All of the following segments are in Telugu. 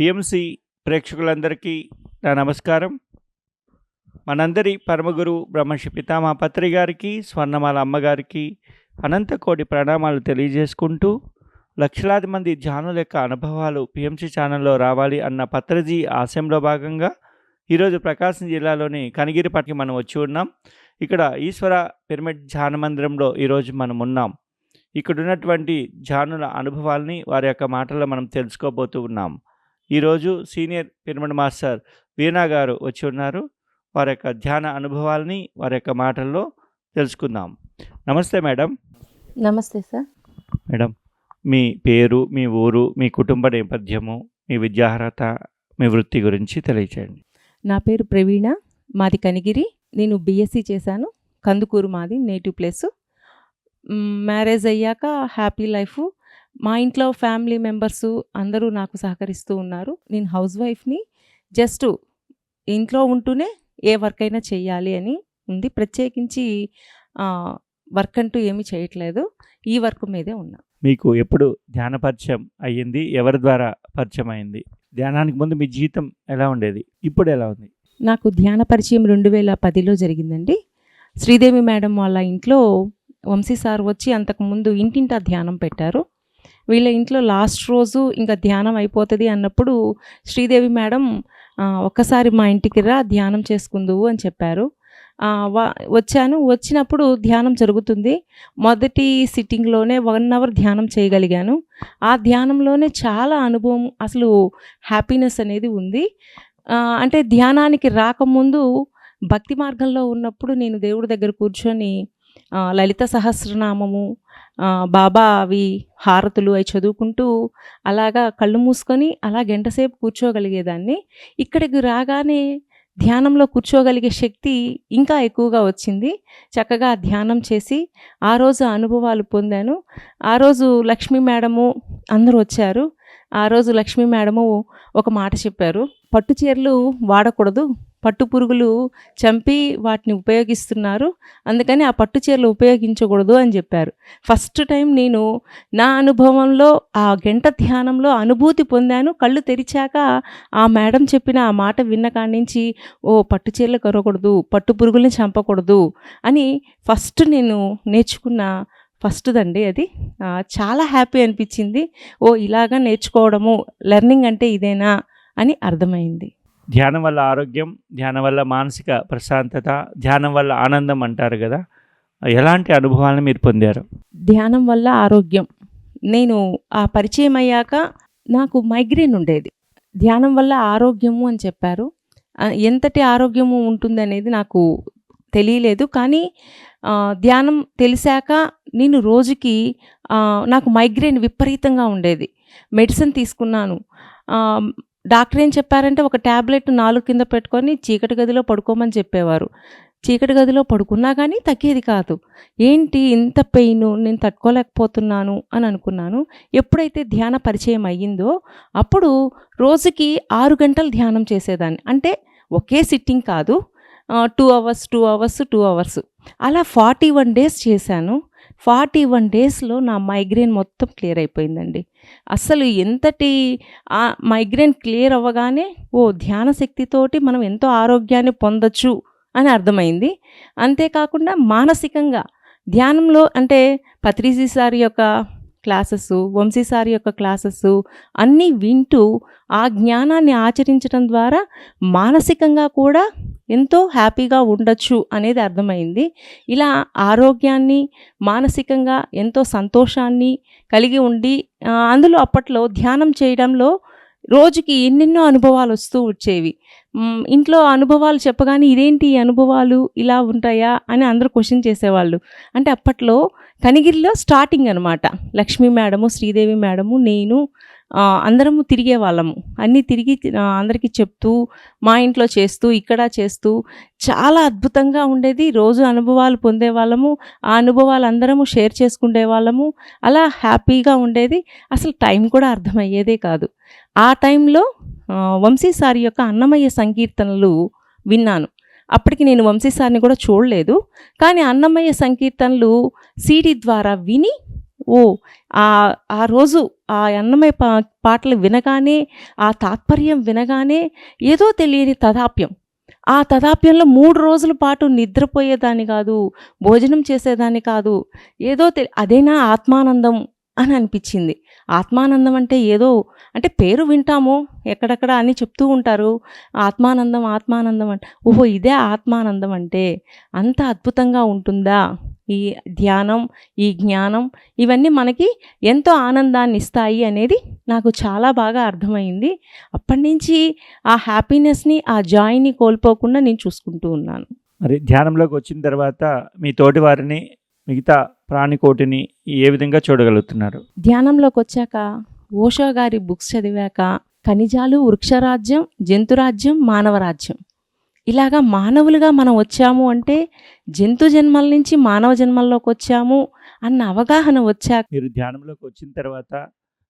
పిఎంసి ప్రేక్షకులందరికీ నా నమస్కారం. మనందరి పరమగురు బ్రహ్మర్షి పితామహ పత్రి గారికి, స్వర్ణమాల అమ్మగారికి అనంతకోటి ప్రణామాలు తెలియజేసుకుంటూ, లక్షలాది మంది ధ్యానుల యొక్క అనుభవాలు పిఎంసి ఛానల్లో రావాలి అన్న పత్రిజీ ఆశయంలో భాగంగా ఈరోజు ప్రకాశం జిల్లాలోని కనిగిరిపట్టికి మనం వచ్చి ఉన్నాం. ఇక్కడ ఈశ్వర పిరమిడ్ ధ్యాన మందిరంలో ఈరోజు మనం ఉన్నాం. ఇక్కడ ఉన్నటువంటి ధ్యానుల అనుభవాల్ని వారి యొక్క మాటల్లో మనం తెలుసుకోబోతూ ఉన్నాం. ఈరోజు సీనియర్ పిరమిడ్ మాస్టర్ వీణా గారు వచ్చి ఉన్నారు. వారి యొక్క ధ్యాన అనుభవాల్ని వారి యొక్క మాటల్లో తెలుసుకుందాం. నమస్తే మేడం. నమస్తే సార్. మేడం, మీ పేరు, మీ ఊరు, మీ కుటుంబ నేపథ్యము, మీ విద్యార్హత, మీ వృత్తి గురించి తెలియచేయండి. నా పేరు ప్రవీణ, మాది కనిగిరి. నేను బీఎస్సీ చేశాను. కందుకూరు మాది నేటివ్ ప్లేసు. మ్యారేజ్ అయ్యాక హ్యాపీ లైఫ్. మా ఇంట్లో ఫ్యామిలీ మెంబర్సు అందరూ నాకు సహకరిస్తూ ఉన్నారు. నేను హౌస్ వైఫ్ని. జస్ట్ ఇంట్లో ఉంటూనే ఏ వర్క్ అయినా చేయాలి అని ఉంది. ప్రత్యేకించి వర్క్ అంటూ ఏమీ చేయట్లేదు. ఈ వర్క్ మీదే ఉన్నా. మీకు ఎప్పుడు ధ్యాన పరిచయం అయ్యింది? ఎవరి ద్వారా పరిచయం అయింది? ధ్యానానికి ముందు మీ జీవితం ఎలా ఉండేది? ఇప్పుడు ఎలా ఉంది? నాకు ధ్యాన పరిచయం 2010లో జరిగిందండి. శ్రీదేవి మేడం వాళ్ళ ఇంట్లో వంశీ సార్ వచ్చి అంతకుముందు ఇంటింటా ధ్యానం పెట్టారు. వీళ్ళ ఇంట్లో లాస్ట్ రోజు ఇంకా ధ్యానం అయిపోతుంది అన్నప్పుడు శ్రీదేవి మేడం ఒక్కసారి మా ఇంటికి రా, ధ్యానం చేసుకుందువు అని చెప్పారు. వచ్చాను. వచ్చినప్పుడు ధ్యానం జరుగుతుంది. మొదటి సిట్టింగ్లోనే 1 అవర్ ధ్యానం చేయగలిగాను. ఆ ధ్యానంలోనే చాలా అనుభవం, అసలు హ్యాపీనెస్ అనేది ఉంది. అంటే ధ్యానానికి రాకముందు భక్తి మార్గంలో ఉన్నప్పుడు నేను దేవుడి దగ్గర కూర్చొని లలిత సహస్రనామము, బాబా అవి హారతులు అవి చదువుకుంటూ అలాగా కళ్ళు మూసుకొని అలా గంటసేపు కూర్చోగలిగేదాన్ని. ఇక్కడికి రాగానే ధ్యానంలో కూర్చోగలిగే శక్తి ఇంకా ఎక్కువగా వచ్చింది. చక్కగా ధ్యానం చేసి ఆ రోజు అనుభవాలు పొందాను. ఆ రోజు లక్ష్మీ మేడము అందరూ వచ్చారు. ఆ రోజు లక్ష్మీ మేడము ఒక మాట చెప్పారు, పట్టు చీరలు వాడకూడదు, పట్టు పురుగులు చంపి వాటిని ఉపయోగిస్తున్నారు, అందుకని ఆ పట్టు చీరలు ఉపయోగించకూడదు అని చెప్పారు. ఫస్ట్ టైం నేను నా అనుభవంలో ఆ గంట ధ్యానంలో అనుభూతి పొందాను. కళ్ళు తెరిచాక ఆ మేడం చెప్పిన ఆ మాట విన్న కాడి నుంచి పట్టు చీరలు కొరకూడదు, పట్టు పురుగుల్ని చంపకూడదు అని ఫస్ట్ నేను నేర్చుకున్న ఫస్ట్దండి అది. చాలా హ్యాపీ అనిపించింది. ఇలాగా నేర్చుకోవడము, లెర్నింగ్ అంటే ఇదేనా అని అర్థమైంది. ధ్యానం వల్ల ఆరోగ్యం, ధ్యానం వల్ల మానసిక ప్రశాంతత, ధ్యానం వల్ల ఆనందం అంటారు కదా, ఎలాంటి అనుభవాలను మీరు పొందారు? ధ్యానం వల్ల ఆరోగ్యం, నేను ఆ పరిచయం అయ్యాక నాకు మైగ్రేన్ ఉండేది. ధ్యానం వల్ల ఆరోగ్యము అని చెప్పారు. ఎంతటి ఆరోగ్యము ఉంటుందనేది నాకు తెలియలేదు. కానీ ధ్యానం తెలిసాక నేను రోజుకి నాకు మైగ్రేన్ విపరీతంగా ఉండేది. మెడిసిన్ తీసుకున్నాను. డాక్టర్ ఏం చెప్పారంటే ఒక ట్యాబ్లెట్ 4 కింద పెట్టుకొని చీకటి గదిలో పడుకోమని చెప్పేవారు. చీకటి గదిలో పడుకున్నా కానీ తగ్గేది కాదు. ఏంటి ఇంత పెయిన్, నేను తట్టుకోలేకపోతున్నాను అని అనుకున్నాను. ఎప్పుడైతే ధ్యాన పరిచయం అయ్యిందో అప్పుడు రోజుకి 6 గంటలు ధ్యానం చేసేదాన్ని. అంటే ఒకే సిట్టింగ్ కాదు, 2 అవర్స్ 2 అవర్స్ 2 అవర్స్ అలా 41 డేస్ చేశాను. 41 డేస్లో నా మైగ్రేన్ మొత్తం క్లియర్ అయిపోయిందండి. అసలు ఎంతటి మైగ్రేన్ క్లియర్ అవ్వగానే ధ్యాన శక్తితోటి మనం ఎంతో ఆరోగ్యాన్ని పొందొచ్చు అని అర్థమైంది. అంతేకాకుండా మానసికంగా ధ్యానంలో అంటే పత్రిజీ సార్ యొక్క క్లాసెస్, వంశీ సార్ యొక్క క్లాసెస్ అన్నీ వింటూ ఆ జ్ఞానాన్ని ఆచరించడం ద్వారా మానసికంగా కూడా ఎంతో హ్యాపీగా ఉండొచ్చు అనేది అర్థమైంది. ఇలా ఆరోగ్యాన్ని, మానసికంగా ఎంతో సంతోషాన్ని కలిగి ఉండి అందులో అప్పట్లో ధ్యానం చేయడంలో రోజుకి ఎన్నెన్నో అనుభవాలు వస్తూ వచ్చేవి. ఇంట్లో అనుభవాలు చెప్పగానే ఇదేంటి అనుభవాలు ఇలా ఉంటాయా అని అందరూ క్వశ్చన్ చేసేవాళ్ళు. అంటే అప్పట్లో కనిగిరిలో స్టార్టింగ్ అనమాట. లక్ష్మీ మేడము, శ్రీదేవి మేడము, నేను అందరము తిరిగే వాళ్ళము. అన్నీ తిరిగి అందరికీ చెప్తూ, మా ఇంట్లో చేస్తూ, ఇక్కడ చేస్తూ చాలా అద్భుతంగా ఉండేది. రోజు అనుభవాలు పొందేవాళ్ళము. ఆ అనుభవాలు అందరము షేర్ చేసుకునే వాళ్ళము. అలా హ్యాపీగా ఉండేది. అసలు టైం కూడా అర్థమయ్యేదే కాదు. ఆ టైంలో వంశీ సార్ యొక్క అన్నమయ్య సంకీర్తనలు విన్నాను. అప్పటికి నేను వంశీ సార్ని కూడా చూడలేదు. కానీ అన్నమయ్య సంకీర్తనలు సీడీ ద్వారా విని ఆ ఆ రోజు ఆ అన్నమయ్య పాటలు వినగానే, ఆ తాత్పర్యం వినగానే ఏదో తెలియని తదాప్యం. ఆ తదాప్యంలో 3 రోజుల పాటు నిద్రపోయేదాన్ని కాదు, భోజనం చేసేదాన్ని కాదు. ఏదో అదేనా ఆత్మానందం అని అనిపించింది. ఆత్మానందం అంటే ఏదో అంటే పేరు వింటాము ఎక్కడెక్కడ అని చెప్తూ ఉంటారు. ఆత్మానందం, ఆత్మానందం అంటే ఓహో! ఇదే ఆత్మానందం అంటే అంత అద్భుతంగా ఉంటుందా? ఈ ధ్యానం, ఈ జ్ఞానం ఇవన్నీ మనకి ఎంతో ఆనందాన్ని ఇస్తాయి అనేది నాకు చాలా బాగా అర్థమైంది. అప్పటినుంచి ఆ హ్యాపీనెస్‌ని, ఆ జాయ్‌ని కోల్పోకుండా నేను చూసుకుంటూ ఉన్నాను. మరి ధ్యానంలోకి వచ్చిన తర్వాత మీ తోటి వారిని, మిగతా ప్రాణికోటిని ఏ విధంగా చూడగలుగుతున్నారు? ధ్యానంలోకొచ్చాక ఓషో గారి బుక్స్ చదివాక ఖనిజాలు, వృక్షరాజ్యం, జంతురాజ్యం, మానవరాజ్యం. ఇలాగా మానవులుగా మనం వచ్చాము అంటే జంతు జన్మల నుంచి మానవ జన్మల్లోకి వచ్చాము అన్న అవగాహన వచ్చాక మీరు ధ్యానంలోకి వచ్చిన తర్వాత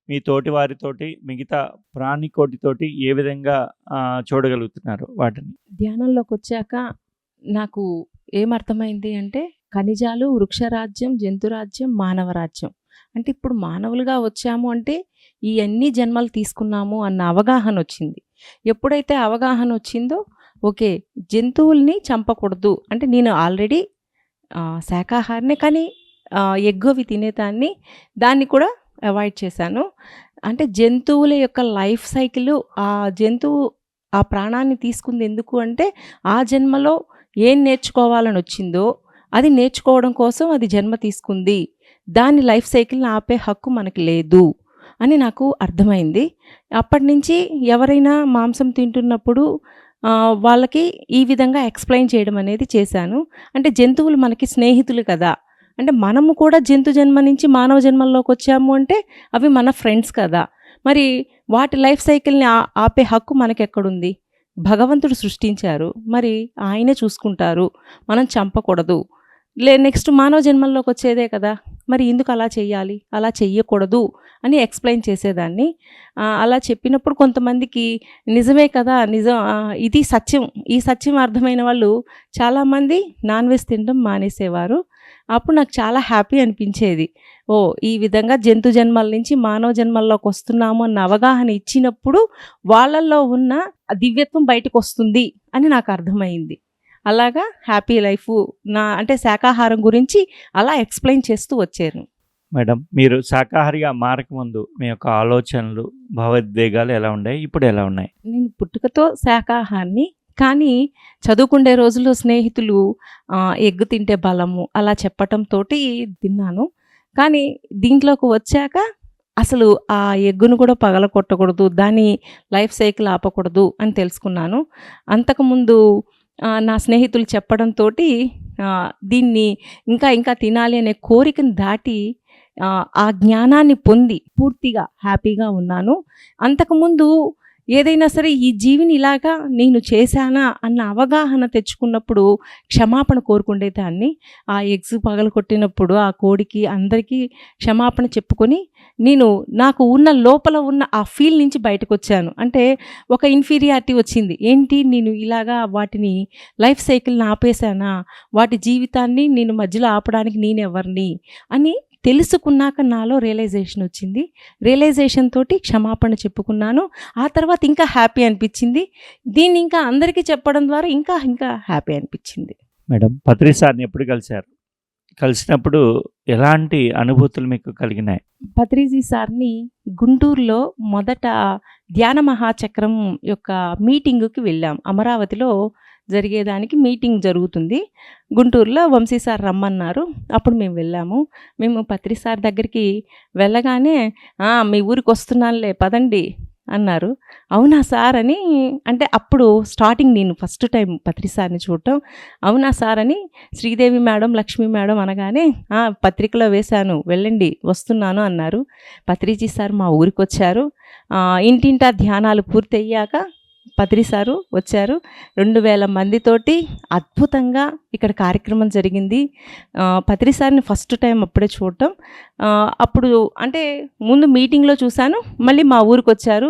మీ తోటి వారితోటి, మిగతా ప్రాణికోటితోటి ఏ విధంగా చూడగలుగుతున్నారు వాటిని? ధ్యానంలోకి వచ్చాక నాకు ఏమర్థమైంది అంటే ఖనిజాలు, వృక్షరాజ్యం, జంతురాజ్యం, మానవరాజ్యం. అంటే ఇప్పుడు మానవులుగా వచ్చాము అంటే ఈ అన్ని జన్మలు తీసుకున్నాము అన్న అవగాహన వచ్చింది. ఎప్పుడైతే అవగాహన వచ్చిందో ఓకే, జంతువుల్ని చంపకూడదు. అంటే నేను ఆల్రెడీ శాకాహారినే, కానీ ఎగ్ అవి తినేదాన్ని. దాన్ని కూడా అవాయిడ్ చేశాను. అంటే జంతువుల యొక్క లైఫ్ సైకిల్, ఆ జంతువు ఆ ప్రాణాన్ని తీసుకుంది ఎందుకు అంటే ఆ జన్మలో ఏం నేర్చుకోవాలని వచ్చిందో అది నేర్చుకోవడం కోసం అది జన్మ తీసుకుంది. దాని లైఫ్ సైకిల్ని ఆపే హక్కు మనకి లేదు అని నాకు అర్థమైంది. అప్పటి నుంచి ఎవరైనా మాంసం తింటున్నప్పుడు వాళ్ళకి ఈ విధంగా ఎక్స్‌ప్లెయిన్ చేయడం అనేది చేశాను. అంటే జంతువులు మనకి స్నేహితులు కదా! అంటే మనము కూడా జంతు జన్మ నుంచి మానవ జన్మల్లోకి వచ్చాము అంటే అవి మన ఫ్రెండ్స్ కదా! మరి వాటి లైఫ్ సైకిల్‌ని ఆపే హక్కు మనకెక్కడుంది? భగవంతుడు సృష్టించారు. మరి ఆయనే చూసుకుంటారు. మనం చంపకూడదు. నెక్స్ట్ మానవ జన్మల్లోకి వచ్చేదే కదా! మరి ఎందుకు అలా చేయాలి? అలా చెయ్యకూడదు అని ఎక్స్‌ప్లెయిన్ చేసేదాన్ని. అలా చెప్పినప్పుడు కొంతమందికి నిజమే కదా! నిజం, ఇది సత్యం. ఈ సత్యం అర్థమైన వాళ్ళు చాలామంది నాన్ వెజ్ తినడం మానేసేవారు. అప్పుడు నాకు చాలా హ్యాపీ అనిపించేది. ఓహ్! ఈ విధంగా జంతు జన్మల నుంచి మానవ జన్మల్లోకి వస్తున్నాము అన్న అవగాహన ఇచ్చినప్పుడు వాళ్ళల్లో ఉన్న దివ్యత్వం బయటకొస్తుంది అని నాకు అర్థమైంది. అలాగా హ్యాపీ లైఫు అంటే శాకాహారం గురించి అలా ఎక్స్‌ప్లెయిన్ చేస్తూ వచ్చాను. మేడం, మీరు శాకాహారిగా మారకముందు మీ యొక్క ఆలోచనలు, భావోద్వేగాలు ఎలా ఉన్నాయి? ఇప్పుడు ఎలా ఉన్నాయి? నేను పుట్టుకతో శాకాహారిని. కానీ చదువుకుండే రోజుల్లో స్నేహితులు ఎగ్ తింటే బలము అలా చెప్పటంతోటి తిన్నాను. కానీ దీంట్లోకి వచ్చాక అసలు ఆ ఎగ్గును కూడా పగలగొట్టకూడదు, దాని లైఫ్ సైకిల్ ఆపకూడదు అని తెలుసుకున్నాను. అంతకుముందు నా స్నేహితులు చెప్పడంతోటి దీన్ని ఇంకా తినాలి అనే కోరికను దాటి ఆ జ్ఞానాన్ని పొంది పూర్తిగా హ్యాపీగా ఉన్నాను. అంతకుముందు ఏదైనా సరే ఈ జీవిని ఇలాగా నేను చేశానా అన్న అవగాహన తెచ్చుకున్నప్పుడు క్షమాపణ కోరుకునేదాన్ని. ఆ ఎగ్స్ పగలగొట్టినప్పుడు ఆ కోడికి అందరికీ క్షమాపణ చెప్పుకొని నాకు ఉన్న లోపల ఉన్న ఆ ఫీల్ నుంచి బయటకొచ్చాను. అంటే ఒక ఇన్ఫీరియారిటీ వచ్చింది. ఏంటి నేను ఇలాగా వాటిని లైఫ్ సైకిల్‌ని ఆపేశానా? వాటి జీవితాన్ని నేను మధ్యలో ఆపడానికి నేనెవరిని అని తెలుసుకున్నాక నాలో రియలైజేషన్ వచ్చింది. రియలైజేషన్ తోటి క్షమాపణ చెప్పుకున్నాను. ఆ తర్వాత ఇంకా హ్యాపీ అనిపించింది. దీన్ని ఇంకా అందరికీ చెప్పడం ద్వారా ఇంకా హ్యాపీ అనిపించింది. మేడం, పత్రి సార్‌ని ఎప్పుడు కలిసారు? కలిసినప్పుడు ఎలాంటి అనుభూతులు మీకు కలిగినాయి? పత్రిజీ సార్‌ని గుంటూరులో మొదట ధ్యాన మహాచక్రం యొక్క మీటింగుకి వెళ్ళాం. అమరావతిలో జరిగేదానికి మీటింగ్ జరుగుతుంది. గుంటూరులో వంశీ సార్ రమ్మన్నారు. అప్పుడు మేము వెళ్ళాము. మేము పత్రి సార్ దగ్గరికి వెళ్ళగానే మీ ఊరికి వస్తున్నానులే పదండి అన్నారు. అవునా సార్ అని, అంటే అప్పుడు స్టార్టింగ్ నేను ఫస్ట్ టైం పత్రి సార్ని చూడటం. అవునా సార్ అని శ్రీదేవి మేడం, లక్ష్మీ మేడం అనగానే పత్రికలో వేశాను, వెళ్ళండి వస్తున్నాను అన్నారు. పత్రిజీ సార్ మా ఊరికి వచ్చారు. ఇంటింటా ధ్యానాలు పూర్తయ్యాక పత్రి సారు వచ్చారు. 2000 మందితోటి అద్భుతంగా ఇక్కడ కార్యక్రమం జరిగింది. పత్రి సార్‌ని ఫస్ట్ టైం అప్పుడే చూడటం. అప్పుడు అంటే ముందు మీటింగ్‌లో చూశాను. మళ్ళీ మా ఊరికొచ్చారు.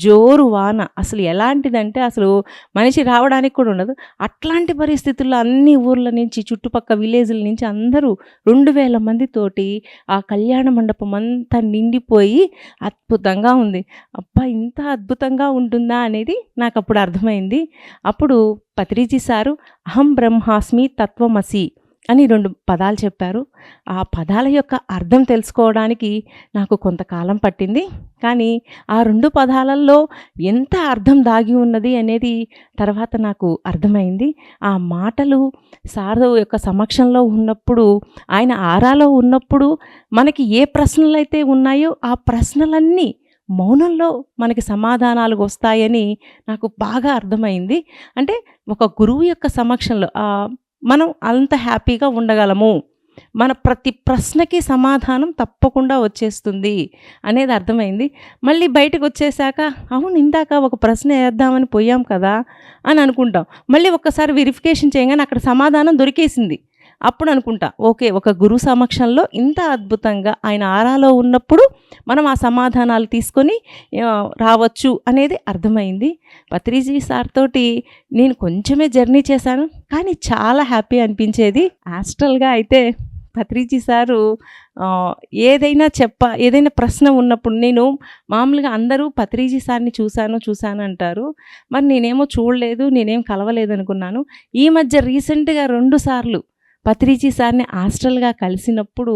జోరు వాన. అసలు ఎలాంటిదంటే అసలు మనిషి రావడానికి కూడా ఉండదు. అట్లాంటి పరిస్థితుల్లో అన్ని ఊర్ల నుంచి, చుట్టుపక్క విలేజ్‌ల నుంచి అందరూ 2000 మందితోటి ఆ కళ్యాణ మండపం అంతా నిండిపోయి అద్భుతంగా ఉంది. అబ్బా! ఇంత అద్భుతంగా ఉంటుందా అనేది నాకప్పుడు అర్థమైంది. అప్పుడు పత్రిజీ సారు అహం బ్రహ్మాస్మి తత్వమసి అని 2 పదాలు చెప్పారు. ఆ పదాల యొక్క అర్థం తెలుసుకోవడానికి నాకు కొంతకాలం పట్టింది. కానీ ఆ 2 పదాలలో ఎంత అర్థం దాగి ఉన్నది అనేది తర్వాత నాకు అర్థమైంది. ఆ మాటలు సారు యొక్క సమక్షంలో ఉన్నప్పుడు, ఆయన ఆరాలో ఉన్నప్పుడు మనకి ఏ ప్రశ్నలైతే ఉన్నాయో ఆ ప్రశ్నలన్నీ మౌనంలో మనకి సమాధానాలు వస్తాయని నాకు బాగా అర్థమైంది. అంటే ఒక గురువు యొక్క సమక్షంలో మనం అంత హ్యాపీగా ఉండగలము. మన ప్రతి ప్రశ్నకి సమాధానం తప్పకుండా వచ్చేస్తుంది అనేది అర్థమైంది. మళ్ళీ బయటకొచ్చేసాక అవును ఇందాక ఒక ప్రశ్న వేద్దామని పోయాం కదా అని అనుకుంటాం. మళ్ళీ ఒక్కసారి వెరిఫికేషన్ చేయగానే అక్కడ సమాధానం దొరికేసింది. అప్పుడు అనుకుంటా ఓకే, ఒక గురువు సమక్షంలో ఇంత అద్భుతంగా ఆయన ఆరాలో ఉన్నప్పుడు మనం ఆ సమాధానాలు తీసుకొని రావచ్చు అనేది అర్థమైంది. పత్రిజీ సార్ తోటి నేను కొంచెమే జర్నీ చేశాను, కానీ చాలా హ్యాపీ అనిపించేది. యాస్ట్రల్గా అయితే పత్రిజీ సారు ఏదైనా ప్రశ్న ఉన్నప్పుడు నేను మామూలుగా అందరూ పత్రిజీ సార్ని చూశాను అంటారు. మరి నేనేమో చూడలేదు, నేనేం కలవలేదు అనుకున్నాను. ఈ మధ్య రీసెంట్గా 2 సార్లు పత్రిజీ సార్ని హాస్టల్గా కలిసినప్పుడు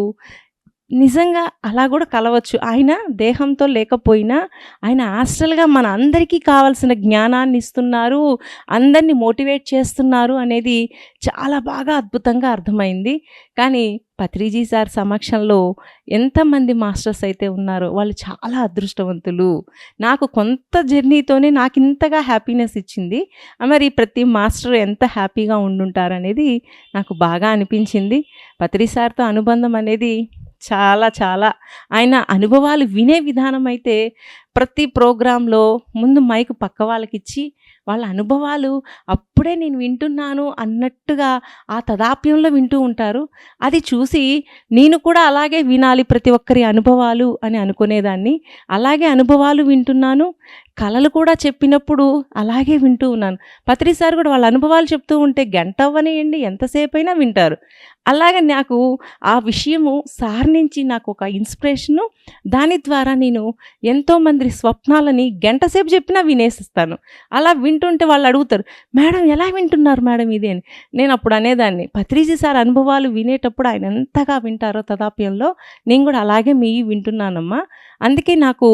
నిజంగా అలా కూడా కలవచ్చు. ఆయన దేహంతో లేకపోయినా ఆయన హాస్టల్గా మన అందరికీ కావాల్సిన జ్ఞానాన్ని ఇస్తున్నారు, అందరినీ మోటివేట్ చేస్తున్నారు అనేది చాలా బాగా అద్భుతంగా అర్థమైంది. కానీ పత్రిజీ సార్ సమక్షంలో ఎంతమంది మాస్టర్స్ అయితే ఉన్నారో వాళ్ళు చాలా అదృష్టవంతులు. నాకు కొంత జర్నీతోనే నాకు ఇంతగా హ్యాపీనెస్ ఇచ్చింది. మరి ప్రతి మాస్టర్ ఎంత హ్యాపీగా ఉండుంటారనేది నాకు బాగా అనిపించింది. పత్రి సార్తో అనుబంధం అనేది చాలా ఆయన అనుభవాలు వినే విధానం అయితే ప్రతి ప్రోగ్రాంలో ముందు మైక్ పక్క వాళ్ళకిచ్చి వాళ్ళ అనుభవాలు అప్పుడే నేను వింటున్నాను అన్నట్టుగా ఆ తదాప్యంలో వింటూ ఉంటారు. అది చూసి నేను కూడా అలాగే వినాలి ప్రతి ఒక్కరి అనుభవాలు అని అనుకునేదాన్ని. అలాగే అనుభవాలు వింటున్నాను, కళలు కూడా చెప్పినప్పుడు అలాగే వింటూ ఉన్నాను. పత్రి సార్ కూడా వాళ్ళ అనుభవాలు చెప్తూ ఉంటే గంట అవ్వనియండి ఎంతసేపు అయినా వింటారు. అలాగే నాకు ఆ విషయము సార్ నుంచి నాకు ఒక ఇన్స్పిరేషను, దాని ద్వారా నేను ఎంతోమంది స్వప్నాలని గంట సేపు చెప్పినా వినేసిస్తాను. అలా వింటుంటే వాళ్ళు అడుగుతారు, మేడం ఎలా వింటున్నారు మేడం ఇది అని. నేను అప్పుడు అనేదాన్ని, పత్రిజీ సార్ అనుభవాలు వినేటప్పుడు ఆయన ఎంతగా వింటారో తదాప్యంలో నేను కూడా అలాగే మీ వింటున్నానమ్మా. అందుకే నాకు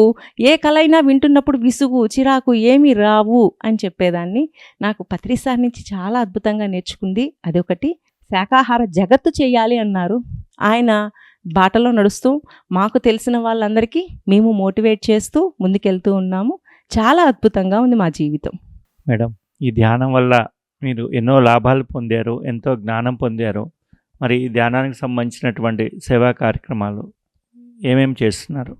ఏ కళైనా వింటున్నప్పుడు విసుగు చిరాకు ఏమీ రావు అని చెప్పేదాన్ని. నాకు పత్రి సార్ నుంచి చాలా అద్భుతంగా నేర్చుకుంది అదొకటి. శాకాహార జగత్తు చేయాలి అన్నారు. ఆయన బాటలో నడుస్తూ మాకు తెలిసిన వాళ్ళందరికీ మేము మోటివేట్ చేస్తూ ముందుకెళ్తూ ఉన్నాము. చాలా అద్భుతంగా ఉంది మా జీవితం. మేడం, ఈ ధ్యానం వల్ల మీరు ఎన్నో లాభాలు పొందారు, ఎంతో జ్ఞానం పొందారు. మరి ఈ ధ్యానానికి సంబంధించినటువంటి సేవా కార్యక్రమాలు ఏమేమి చేస్తున్నారు?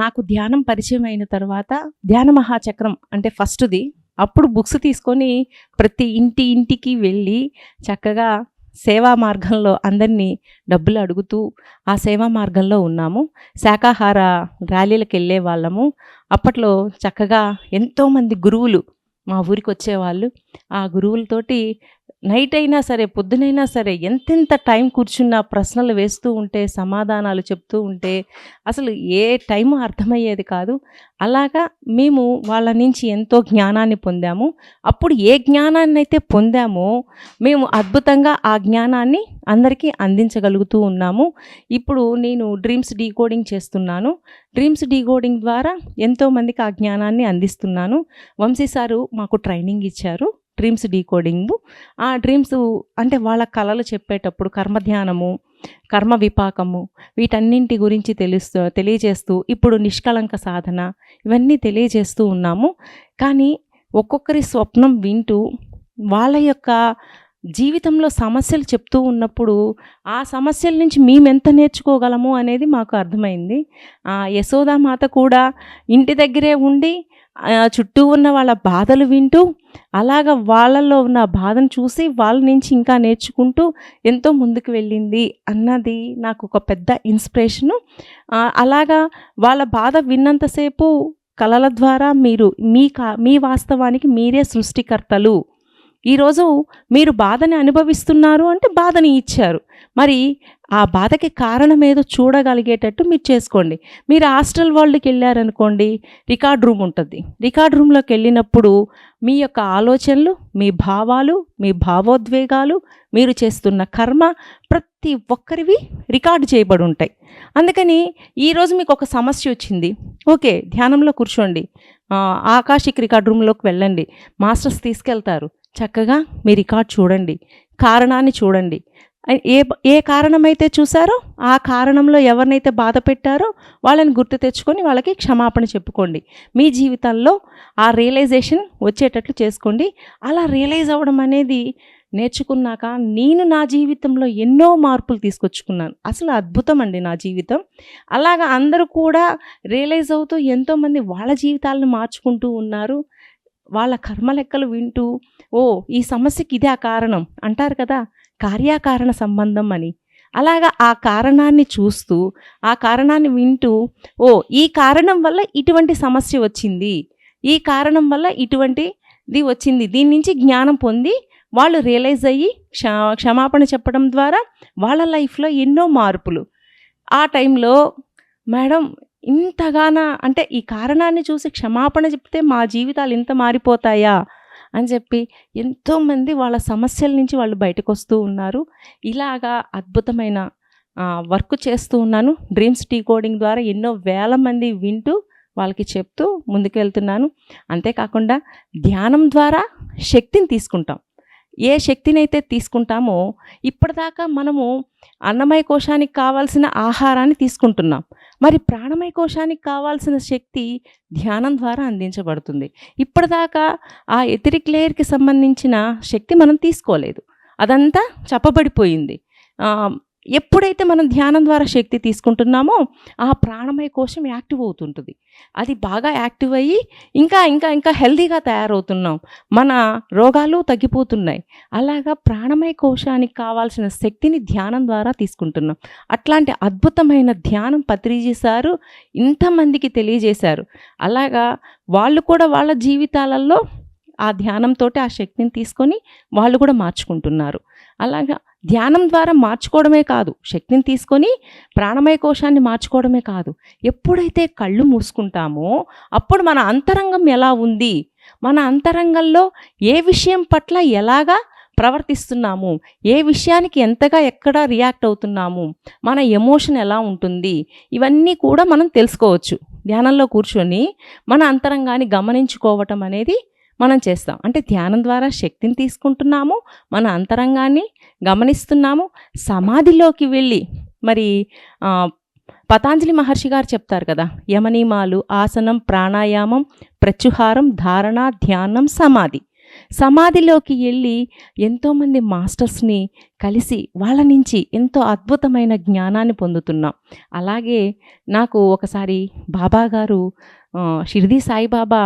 నాకు ధ్యానం పరిచయం అయిన తర్వాత ధ్యాన మహాచక్రం అంటే ఫస్ట్ది అప్పుడు బుక్స్ తీసుకొని ప్రతి ఇంటికి వెళ్ళి చక్కగా సేవా మార్గంలో అందరినీ డబ్బులు అడుగుతూ ఆ సేవా మార్గంలో ఉన్నాము. శాకాహార ర్యాలీలకు వెళ్ళే వాళ్ళము. అప్పట్లో చక్కగా ఎంతోమంది గురువులు మా ఊరికి వచ్చేవాళ్ళు. ఆ గురువులతోటి నైట్ అయినా సరే పొద్దునైనా సరే ఎంతెంత టైం కూర్చున్నా ప్రశ్నలు వేస్తూ ఉంటే సమాధానాలు చెప్తూ ఉంటే అసలు ఏ టైము అర్థమయ్యేది కాదు. అలాగా మేము వాళ్ళ నుంచి ఎంతో జ్ఞానాన్ని పొందాము. అప్పుడు ఏ జ్ఞానాన్ని అయితే పొందామో మేము అద్భుతంగా ఆ జ్ఞానాన్ని అందరికీ అందించగలుగుతూ ఉన్నాము. ఇప్పుడు నేను డ్రీమ్స్ డీకోడింగ్ చేస్తున్నాను. డ్రీమ్స్ డీకోడింగ్ ద్వారా ఎంతోమందికి ఆ జ్ఞానాన్ని అందిస్తున్నాను. వంశీ సారు మాకు ట్రైనింగ్ ఇచ్చారు డ్రీమ్స్ డీకోడింగ్. ఆ డ్రీమ్స్ అంటే వాళ్ళ కళలు చెప్పేటప్పుడు కర్మధ్యానము, కర్మ విపాకము వీటన్నింటి గురించి తెలియజేస్తూ ఇప్పుడు నిష్కళంక సాధన ఇవన్నీ తెలియజేస్తూ ఉన్నాము. కానీ ఒక్కొక్కరి స్వప్నం వింటూ వాళ్ళ యొక్క జీవితంలో సమస్యలు చెప్తూ ఉన్నప్పుడు ఆ సమస్యల నుంచి మేమెంత నేర్చుకోగలము అనేది మాకు అర్థమైంది. యశోదామాత కూడా ఇంటి దగ్గరే ఉండి చుట్టూ ఉన్న వాళ్ళ బాధలు వింటూ, అలాగా వాళ్ళలో ఉన్న బాధను చూసి వాళ్ళ నుంచి ఇంకా నేర్చుకుంటూ ఎంతో ముందుకు వెళ్ళింది అన్నది నాకు ఒక పెద్ద ఇన్స్పిరేషను. అలాగా వాళ్ళ బాధ విన్నంతసేపు కళల ద్వారా మీరు మీ వాస్తవానికి మీరే సృష్టికర్తలు. ఈరోజు మీరు బాధని అనుభవిస్తున్నారు అంటే బాధని ఇచ్చారు. మరి ఆ బాధకి కారణం ఏదో చూడగలిగేటట్టు మీరు చేసుకోండి. మీరు హాస్టల్ వరల్డ్‌కి వెళ్ళారనుకోండి, రికార్డ్ రూమ్ ఉంటుంది. రికార్డ్ రూమ్‌లోకి వెళ్ళినప్పుడు మీ యొక్క ఆలోచనలు, మీ భావాలు, మీ భావోద్వేగాలు, మీరు చేస్తున్న కర్మ ప్రతి ఒక్కరివి రికార్డు చేయబడి ఉంటాయి. అందుకని ఈరోజు మీకు ఒక సమస్య వచ్చింది. ఓకే, ధ్యానంలో కూర్చోండి. ఆకాశిక్ రికార్డ్ రూమ్‌లోకి వెళ్ళండి. మాస్టర్స్ తీసుకెళ్తారు. చక్కగా మీ రికార్డ్ చూడండి. కారణాన్ని చూడండి. ఏ కారణమైతే చూసారో ఆ కారణంలో ఎవరినైతే బాధ పెట్టారో వాళ్ళని గుర్తు తెచ్చుకొని వాళ్ళకి క్షమాపణ చెప్పుకోండి. మీ జీవితంలో ఆ రియలైజేషన్ వచ్చేటట్లు చేసుకోండి. అలా రియలైజ్ అవ్వడం అనేది నేర్చుకున్నాక నేను నా జీవితంలో ఎన్నో మార్పులు తీసుకొచ్చుకున్నాను. అసలు అద్భుతం అండి నా జీవితం. అలాగా అందరూ కూడా రియలైజ్ అవుతూ ఎంతోమంది వాళ్ళ జీవితాలను మార్చుకుంటూ ఉన్నారు. వాళ్ళ కర్మ లెక్కలు వింటూ, ఓ ఈ సమస్యకి ఇదే ఆ కారణం అంటారు కదా, కార్యకారణ సంబంధం అని. అలాగా ఆ కారణాన్ని చూస్తూ, ఆ కారణాన్ని వింటూ, ఓ ఈ కారణం వల్ల ఇటువంటి సమస్య వచ్చింది, ఈ కారణం వల్ల ఇటువంటిది వచ్చింది, దీని నుంచి జ్ఞానం పొంది వాళ్ళు రియలైజ్ అయ్యి క్షమాపణ చెప్పడం ద్వారా వాళ్ళ లైఫ్లో ఎన్నో మార్పులు. ఆ టైంలో మేడం ఇంతగానా అంటే ఈ కారణాన్ని చూసి క్షమాపణ చెప్తే మా జీవితాలు ఇంత మారిపోతాయా అని చెప్పి ఎంతోమంది వాళ్ళ సమస్యల నుంచి వాళ్ళు బయటకు వస్తూ ఉన్నారు. ఇలాగా అద్భుతమైన వర్క్ చేస్తూ ఉన్నాను. డ్రీమ్స్ డీకోడింగ్ ద్వారా ఎన్నో వేల మంది వింటూ వాళ్ళకి చెప్తూ ముందుకు వెళ్తున్నాను. అంతేకాకుండా ధ్యానం ద్వారా శక్తిని తీసుకుంటాం. ఏ శక్తినైతే తీసుకుంటామో ఇప్పటిదాకా మనము అన్నమయ కోశానికి కావాల్సిన ఆహారాన్ని తీసుకుంటున్నాం. మరి ప్రాణమయ కోశానికి కావాల్సిన శక్తి ధ్యానం ద్వారా అందించబడుతుంది. ఇప్పటిదాకా ఆ ఎథరిక్ లేయర్కి సంబంధించిన శక్తి మనం తీసుకోలేదు, అదంతా చెప్పబడిపోయింది. ఎప్పుడైతే మనం ధ్యానం ద్వారా శక్తి తీసుకుంటున్నామో ఆ ప్రాణమయ కోశం యాక్టివ్ అవుతుంటుంది. అది బాగా యాక్టివ్ అయ్యి ఇంకా ఇంకా ఇంకా హెల్తీగా తయారవుతున్నాం. మన రోగాలు తగ్గిపోతున్నాయి. అలాగా ప్రాణమయ కోశానికి కావాల్సిన శక్తిని ధ్యానం ద్వారా తీసుకుంటున్నాం. అట్లాంటి అద్భుతమైన ధ్యానం పత్రిజీ సారు ఇంతమందికి తెలియజేశారు. అలాగా వాళ్ళు కూడా వాళ్ళ జీవితాలలో ఆ ధ్యానంతో ఆ శక్తిని తీసుకొని వాళ్ళు కూడా మార్చుకుంటున్నారు. అలాగా ధ్యానం ద్వారా మార్చుకోవడమే కాదు, శక్తిని తీసుకొని ప్రాణమయ కోశాన్ని మార్చుకోవడమే కాదు, ఎప్పుడైతే కళ్ళు మూసుకుంటామో అప్పుడు మన అంతరంగం ఎలా ఉంది, మన అంతరంగంలో ఏ విషయం పట్ల ఎలాగా ప్రవర్తిస్తున్నాము, ఏ విషయానికి ఎంతగా ఎక్కడ రియాక్ట్ అవుతున్నాము, మన ఎమోషన్ ఎలా ఉంటుంది, ఇవన్నీ కూడా మనం తెలుసుకోవచ్చు. ధ్యానంలో కూర్చొని మన అంతరంగాన్ని గమనించుకోవటం అనేది మనం చేస్తాం. అంటే ధ్యానం ద్వారా శక్తిని తీసుకుంటున్నాము, మన అంతరంగాన్ని గమనిస్తున్నాము. సమాధిలోకి వెళ్ళి మరి పతాంజలి మహర్షి గారు చెప్తారు కదా, యమనియమాలు, ఆసనం, ప్రాణాయామం, ప్రత్యుహారం, ధారణ, ధ్యానం, సమాధి. సమాధిలోకి వెళ్ళి ఎంతోమంది మాస్టర్స్ని కలిసి వాళ్ళ నుంచి ఎంతో అద్భుతమైన జ్ఞానాన్ని పొందుతున్నాం. అలాగే నాకు ఒకసారి బాబా గారు షిరిడి సాయిబాబా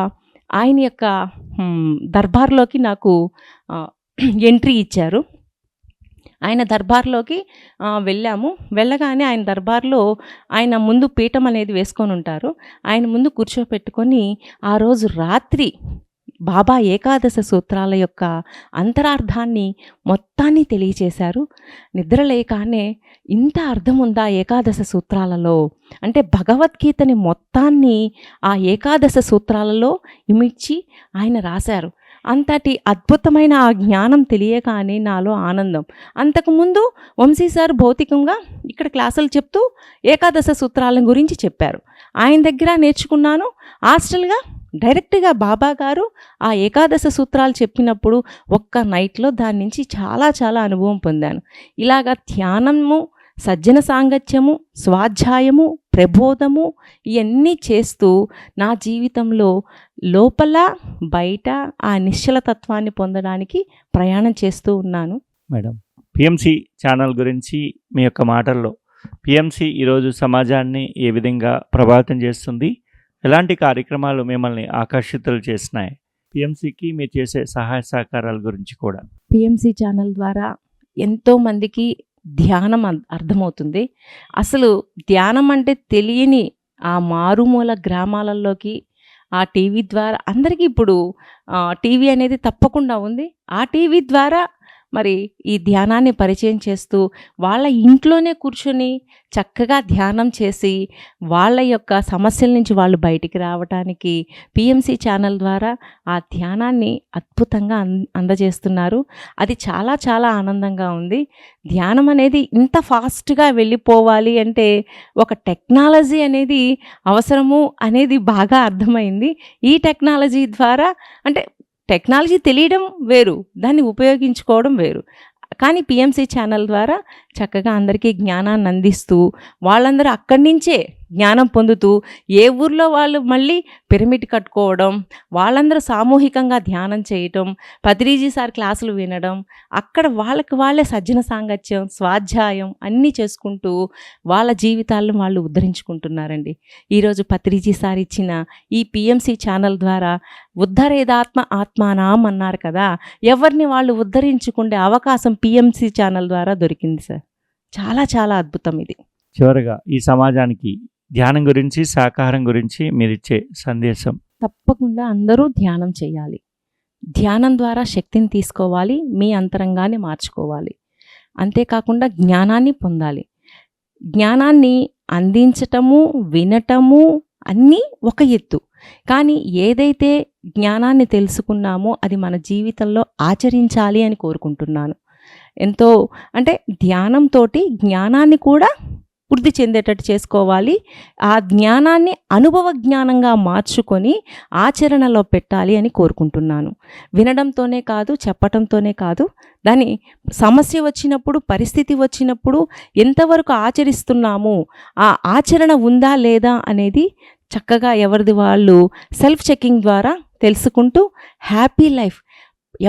ఆయన యొక్క దర్బార్లోకి నాకు ఎంట్రీ ఇచ్చారు. ఆయన దర్బార్లోకి వెళ్ళాము. వెళ్ళగానే ఆయన దర్బార్లో ఆయన ముందు పీఠం అనేది వేసుకొని ఉంటారు. ఆయన ముందు కూర్చోపెట్టుకొని ఆ రోజు రాత్రి బాబా ఏకాదశ సూత్రాల యొక్క అంతరార్థాన్ని మొత్తాన్ని తెలియచేశారు. నిద్రలేకానే ఇంత అర్థం ఉందా ఏకాదశ సూత్రాలలో అంటే భగవద్గీతని మొత్తాన్ని ఆ ఏకాదశ సూత్రాలలో ఇమిడ్చి ఆయన రాశారు. అంతటి అద్భుతమైన ఆ జ్ఞానం తెలియగానే నాలో ఆనందం. అంతకుముందు వంశీ సార్ భౌతికంగా ఇక్కడ క్లాసులు చెప్తూ ఏకాదశ సూత్రాల గురించి చెప్పారు. ఆయన దగ్గర నేర్చుకున్నాను. హాస్టల్గా డైరెక్ట్గా బాబా గారు ఆ ఏకాదశ సూత్రాలు చెప్పినప్పుడు ఒక్క నైట్లో దాని నుంచి చాలా చాలా అనుభవం పొందాను. ఇలాగా ధ్యానము, సజ్జన సాంగత్యము, స్వాధ్యాయము, ప్రబోధము ఇవన్నీ చేస్తూ నా జీవితంలో లోపల బయట ఆ నిశ్చలతత్వాన్ని పొందడానికి ప్రయాణం చేస్తూ ఉన్నాను. మేడం, పిఎంసి ఛానల్ గురించి మీ యొక్క మాటల్లో పిఎంసి ఈరోజు సమాజాన్ని ఏ విధంగా ప్రభావితం చేస్తుంది, ఎలాంటి కార్యక్రమాలు మిమ్మల్ని ఆకర్షితులు చేసినాయి? పిఎంసికి మీరు చేసే సహాయ సహకారాల గురించి కూడా. పిఎంసి ఛానల్ ద్వారా ఎంతోమందికి ధ్యానం అర్థమవుతుంది. అసలు ధ్యానం అంటే తెలియని ఆ మారుమూల గ్రామాలలోకి ఆ టీవీ ద్వారా అందరికీ ఇప్పుడు టీవీ అనేది తప్పకుండా ఉంది. ఆ టీవీ ద్వారా మరి ఈ ధ్యానాన్ని పరిచయం చేస్తూ వాళ్ళ ఇంట్లోనే కూర్చొని చక్కగా ధ్యానం చేసి వాళ్ళ యొక్క సమస్యల నుంచి వాళ్ళు బయటికి రావడానికి పిఎంసి ఛానల్ ద్వారా ఆ ధ్యానాన్ని అద్భుతంగా అందజేస్తున్నారు. అది చాలా చాలా ఆనందంగా ఉంది. ధ్యానం అనేది ఇంత ఫాస్ట్గా వెళ్ళిపోవాలి అంటే ఒక టెక్నాలజీ అనేది అవసరము అనేది బాగా అర్థమైంది. ఈ టెక్నాలజీ ద్వారా అంటే టెక్నాలజీ తెలియడం వేరు, దాన్ని ఉపయోగించుకోవడం వేరు. కానీ పిఎంసి ఛానల్ ద్వారా చక్కగా అందరికీ జ్ఞానాన్ని అందిస్తూ వాళ్ళందరూ అక్కడి నుంచే జ్ఞానం పొందుతూ ఏ ఊర్లో వాళ్ళు మళ్ళీ పిరమిడ్ కట్టుకోవడం, వాళ్ళందరూ సామూహికంగా ధ్యానం చేయటం, పత్రిజీ సార్ క్లాసులు వినడం, అక్కడ వాళ్ళకి వాళ్ళే సజ్జన సాంగత్యం, స్వాధ్యాయం అన్నీ చేసుకుంటూ వాళ్ళ జీవితాలను వాళ్ళు ఉద్ధరించుకుంటున్నారండి. ఈరోజు పత్రిజీ సార్ ఇచ్చిన ఈ పిఎంసి ఛానల్ ద్వారా ఉద్ధరేదాత్మ ఆత్మానాం అన్నారు కదా, ఎవరిని వాళ్ళు ఉద్ధరించుకునే అవకాశం పిఎంసి ఛానల్ ద్వారా దొరికింది సార్. చాలా చాలా అద్భుతం ఇది. చివరగా ఈ సమాజానికి ధ్యానం గురించి, శాకాహారం గురించి మీరిచ్చే సందేశం? తప్పకుండా అందరూ ధ్యానం చేయాలి. ధ్యానం ద్వారా శక్తిని తీసుకోవాలి, మీ అంతరంగాన్ని మార్చుకోవాలి. అంతేకాకుండా జ్ఞానాన్ని పొందాలి. జ్ఞానాన్ని అందించటము, వినటము అన్నీ ఒక ఎత్తు. కానీ ఏదైతే జ్ఞానాన్ని తెలుసుకున్నామో అది మన జీవితంలో ఆచరించాలి అని కోరుకుంటున్నాను. ఎంతో అంటే ధ్యానంతో జ్ఞానాన్ని కూడా వృద్ధి చెందేటట్టు చేసుకోవాలి. ఆ జ్ఞానాన్ని అనుభవ జ్ఞానంగా మార్చుకొని ఆచరణలో పెట్టాలి అని కోరుకుంటున్నాను. వినడంతోనే కాదు, చెప్పటంతోనే కాదు, దాని సమస్య వచ్చినప్పుడు, పరిస్థితి వచ్చినప్పుడు ఎంతవరకు ఆచరిస్తున్నాము, ఆ ఆచరణ ఉందా లేదా అనేది చక్కగా ఎవరిది వాళ్ళు సెల్ఫ్ చెకింగ్ ద్వారా తెలుసుకుంటూ హ్యాపీ లైఫ్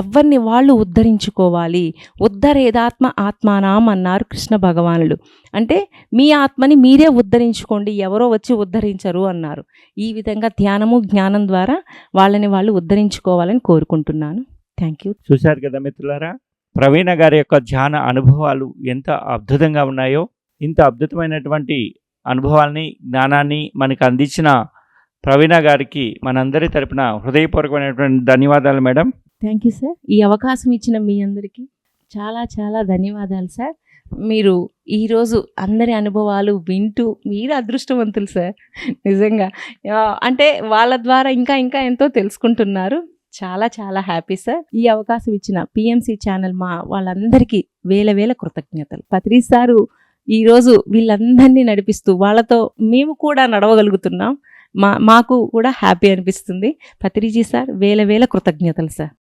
ఎవరిని వాళ్ళు ఉద్ధరించుకోవాలి. ఉద్ధరేదాత్మ ఆత్మానాం అన్నారు కృష్ణ భగవానుడు. అంటే మీ ఆత్మని మీరే ఉద్ధరించుకోండి, ఎవరో వచ్చి ఉద్ధరించరు అన్నారు. ఈ విధంగా ధ్యానము, జ్ఞానం ద్వారా వాళ్ళని వాళ్ళు ఉద్ధరించుకోవాలని కోరుకుంటున్నాను. Thank you. చూశారు కదా మిత్రులారా, ప్రవీణ గారి యొక్క ధ్యాన అనుభవాలు ఎంత అద్భుతంగా ఉన్నాయో. ఇంత అద్భుతమైనటువంటి అనుభవాల్ని, జ్ఞానాన్ని మనకు అందించిన ప్రవీణ గారికి మనందరి తరపున హృదయపూర్వకమైనటువంటి ధన్యవాదాలు మేడం. Thank you sir. ఈ అవకాశం ఇచ్చిన మీ అందరికీ చాలా చాలా ధన్యవాదాలు సార్. మీరు ఈరోజు అందరి అనుభవాలు వింటూ మీరు అదృష్టవంతులు సార్. నిజంగా అంటే వాళ్ళ ద్వారా ఇంకా ఇంకా ఎంతో తెలుసుకుంటున్నారు. చాలా చాలా హ్యాపీ సార్. ఈ అవకాశం ఇచ్చిన పిఎంసి ఛానల్ వాళ్ళందరికీ వేల వేల కృతజ్ఞతలు. పత్రి సారు ఈరోజు వీళ్ళందరినీ నడిపిస్తూ వాళ్ళతో మేము కూడా నడవగలుగుతున్నాం. మాకు కూడా హ్యాపీ అనిపిస్తుంది. పత్రిజీ సార్ వేల వేల కృతజ్ఞతలు సార్.